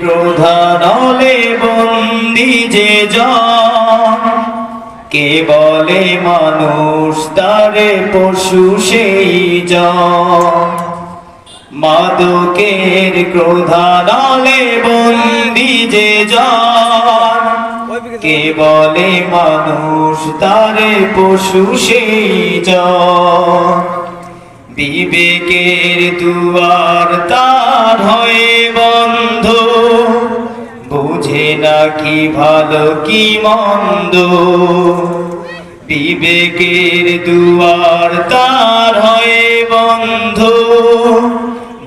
ক্রোধানলে বন্দি যে জন, কে বলে মানুষ তারে পশু সেই জন। মাদকের ক্রোধানলে বন্দি যে জন, কে বলে মানুষ তারে পশু সেই জন। বিবেকের দুয়ার তার হয়ে বন্ধ, বুঝে না কি ভালো কি মন্দ। বিবেকের দুয়ার তার হয়ে বন্ধ,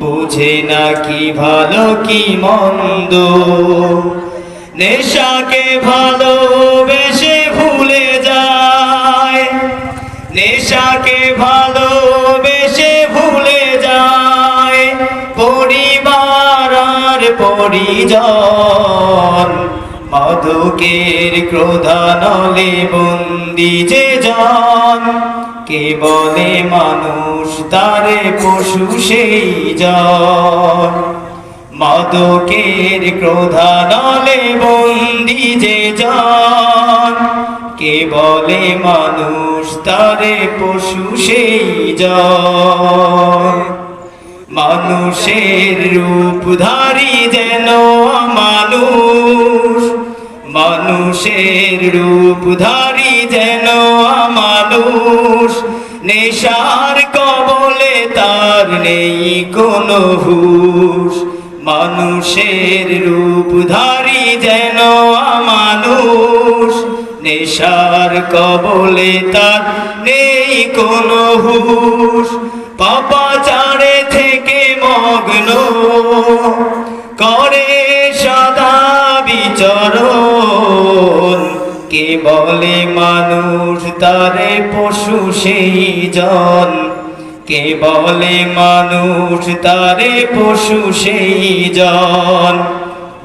বুঝে না কি ভালো কি মন্দ। নেশাকে ভালোবেসে ভুলে যায়, নেশাকে ভালোবেসে ভুলে যায় পরিবার আর পরিজন। মাদকের ক্রোধানলে বন্দি যে জন, কে বলে মানুষ তারে পশু সেই জন। মাদকের ক্রোধানলে বন্দি যে জন, কে বলে মানুষ তারে পশু সেই জন। মানুষের রূপধারী যেন অমানুষ, মানুষের রূপধারী যেন অমানুষ। নেশার কবলে তার নেই কোনো হুঁশ, মানুষের রূপধারী যেন অমানুষ। নেশার কবলে তার নেই কোনো হুঁশ। পাপাচারে থেকে মগ্ন করে সদা বিচরণ, কে বলে মানুষ তারে পশু সেই জন। কে বলে মানুষ তারে পশু সেই জন।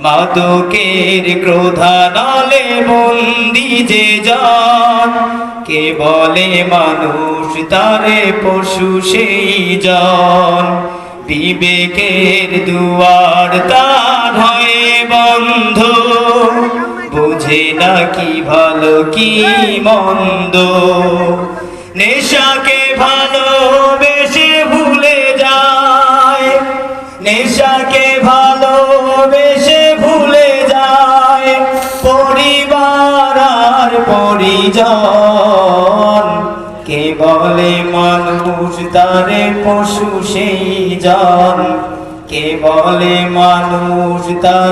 মাদকের ক্রোধানলে বন্দি যে জন, কে বলে মানুষ তারে পশু সেই জন। বিবেকের দুয়ার তার হয়ে বন্ধ, বুঝে না কি ভালো কি মন্দ। নেশাকে ভালোবেসে ভুলে যায়, নেশাকে ভালোবেসে ভুলে যায় পরিবার আর পরিজন। কে বলে মানুষ তারে পশু সেই জন, কে বলে মানুষ তার